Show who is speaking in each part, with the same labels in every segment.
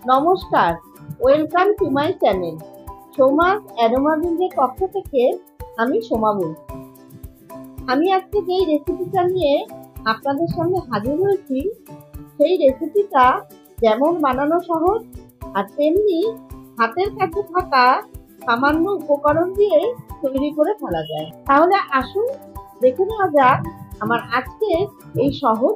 Speaker 1: নমস্কার, welcome to my channel. সোমাস অ্যারোমাবিন্দের পক্ষ থেকে আমি সোমা বলছি। আমি আজকে যেই রেসিপিটা নিয়ে আপনাদের সামনে হাজির হয়েছি, সেই রেসিপিটা যেমন বানানো সহজ আর তেমনি হাতের কাছে থাকা সামান্য উপকরণ দিয়ে তৈরি করে ফেলা যায়। তাহলে আসুন দেখে নেওয়া যাক আমার আজকের এই সহজ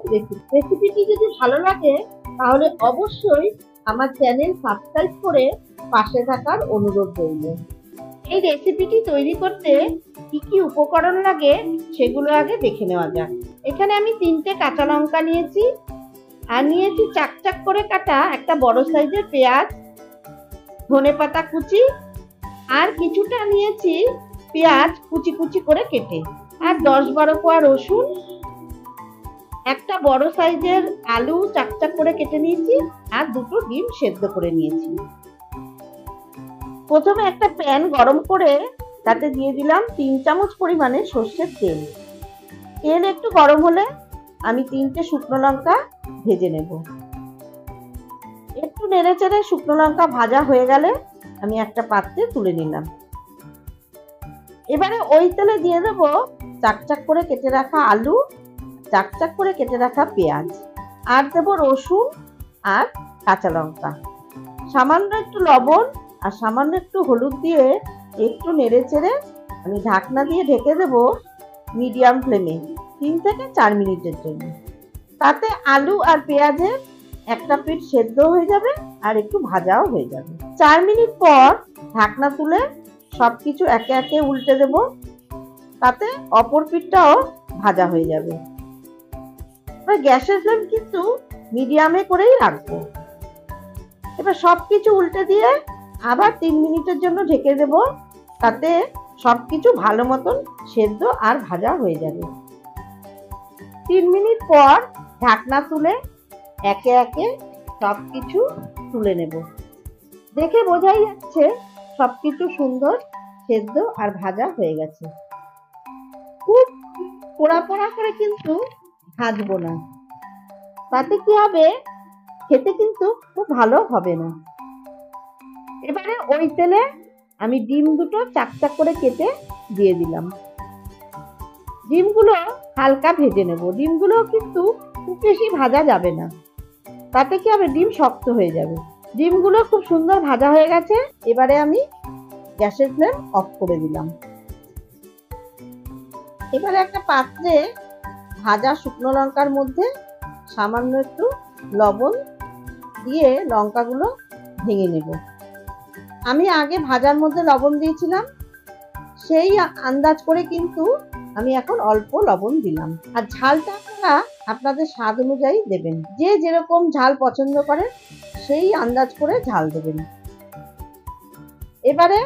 Speaker 1: রেসিপিটি যদি ভালো লাগে তাহলে অবশ্যই আমার চ্যানেল সাবস্ক্রাইব করে পাশে থাকার অনুরোধ রইল। এই রেসিপিটি তৈরি করতে কি কি উপকরণ লাগে সেগুলো আগে দেখে নেওয়া যাক। এখানে আমি 3টে কাঁচা লঙ্কা নিয়েছি, আর নিয়েছি চাকচাক করে কাটা একটা বড় সাইজের পেঁয়াজ, ধনেপাতা কুচি, আর কিছুটা নিয়েছি পেঁয়াজ কুচি কুচি করে কেটে, আর 10-12 কোয়া রসুন, একটা বড় সাইজের আলু চাকচাক করে কেটে নিয়েছি, আর 2টো ডিম সেদ্ধ করে নিয়েছি। প্রথমে একটা প্যান গরম করে তাতে দিয়ে দিলাম 3 চামচ পরিমাণে সর্ষের তেল। তেল একটু গরম হলে আমি 3টে শুকনো লঙ্কা ভেজে নেব। একটু নেড়েচেড়ে শুকনো লঙ্কা ভাজা হয়ে গেলে আমি একটা পাত্রে তুলে নিলাম। এবারে ওই তেলে দিয়ে দেব চাকচাক করে কেটে রাখা আলু, চাকচাক করে কেটে রাখা পেঁয়াজ, আর দেব রসুন আর কাঁচা লঙ্কা। সামান্য একটু লবণ আর সামান্য একটু হলুদ দিয়ে একটু নেড়েচেড়ে আমি ঢাকনা দিয়ে ঢেকে দেব মিডিয়াম ফ্লেমে 3 থেকে 4 মিনিটের জন্য। তাতে আলু আর পেঁয়াজের একটা পিঠ সেদ্ধ হয়ে যাবে আর একটু ভাজাও হয়ে যাবে। 4 মিনিট পর ঢাকনা তুলে সবকিছু একে একে উল্টে দেব, তাতে অপর পিঠটাও ভাজা হয়ে যাবে। গ্যাসের ফ্লেম কিন্তু মিডিয়ামে করেই রাখবো। এবার সবকিছু উল্টে দিয়ে আবার 3 মিনিটের জন্য ঢেকে দেব, তাতে সবকিছু ভালো মতন সেদ্ধ আর ভাজা হয়ে যাবে। 3 মিনিট পর ঢাকনা তুলে একে একে সবকিছু তুলে নেব। দেখে বোঝাই যাচ্ছে সবকিছু সুন্দর সেদ্ধ আর ভাজা হয়ে গেছে। খুব পোড়া পোড়া করে কিন্তু ভাজবো না, তাতে কি হবে, খেতে কিন্তু খুব ভালো হবে না। এবারে ওই তেলে আমি ডিম 2টো চাকচাক করে কেটে দিয়ে দিলাম। ডিমগুলো হালকা ভেজে নেব। ডিমগুলো কিন্তু খুব বেশি ভাজা যাবে না, তাতে কি হবে, ডিম শক্ত হয়ে যাবে। ডিমগুলো খুব সুন্দর ভাজা হয়ে গেছে। এবারে আমি গ্যাসের ফ্লেম অফ করে দিলাম। এবারে একটা পাত্রে ভাজা শুকনো লঙ্কার মধ্যে সামান্য একটু লবণ দিয়ে লঙ্কাগুলো ভেঙে নেব। আমি আগে ভাজার মধ্যে লবণ দিয়েছিলাম, সেই আন্দাজ করে কিন্তু আমি এখন অল্প লবণ দিলাম। আর ঝালটা আপনারা আপনাদের স্বাদ অনুযায়ী দেবেন, যে যেরকম ঝাল পছন্দ করেন সেই আন্দাজ করে ঝাল দেবেন। এবারে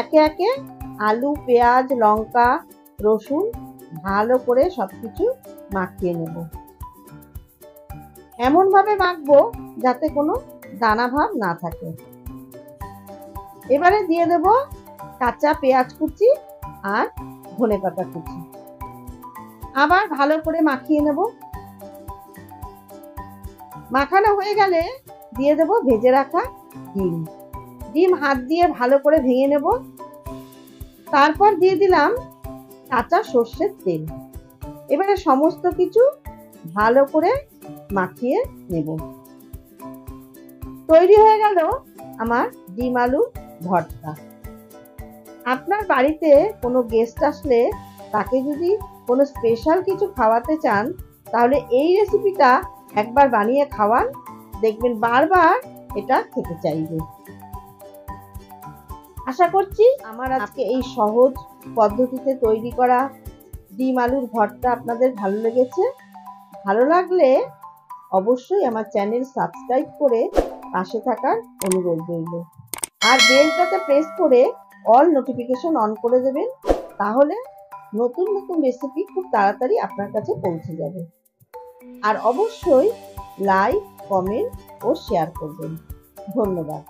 Speaker 1: একে একে আলু, পেঁয়াজ, লঙ্কা, রসুন ভালো করে সবকিছু মাখিয়ে নেব। এমন ভাবে মাখবো যাতে কোনো দানা ভাব না থাকে। এবারে দিয়ে দেব কাঁচা পেঁয়াজ কুচি আর ধনেপাতা কুচি। আবার ভালো করে মাখিয়ে নেব। মাখানো হয়ে গেলে দিয়ে দেব ভেজে রাখা ডিম। ডিম হাত দিয়ে ভালো করে ভেঙে নেব। তারপর দিয়ে দিলাম কাঁচা সর্ষের তেল। এবারে সমস্ত কিছু ভালো করে মাখিয়ে নেব। তৈরি হয়ে গেল আমার ডিম আলু ভর্তা। আপনার বাড়িতে কোনো গেস্ট আসলে তাকে যদি কোনো স্পেশাল কিছু খাওয়াতে চান, তাহলে এই রেসিপিটা একবার বানিয়ে খাওয়ান, দেখবেন বারবার এটা খেতে চাইবে। আশা করছি আমার আজকে এই সহজ পদ্ধতিতে তৈরি করা ডিম আলুর ভর্তা আপনাদের ভালো লেগেছে। ভালো লাগলে অবশ্যই আমার চ্যানেল সাবস্ক্রাইব করে পাশে থাকার অনুরোধ রইল। আর বেলটাতে প্রেস করে অল নোটিফিকেশন অন করে দেবেন, তাহলে নতুন নতুন রেসিপি খুব তাড়াতাড়ি আপনার কাছে পৌঁছে যাবে। আর অবশ্যই লাইক, কমেন্ট ও শেয়ার করবেন। ধন্যবাদ।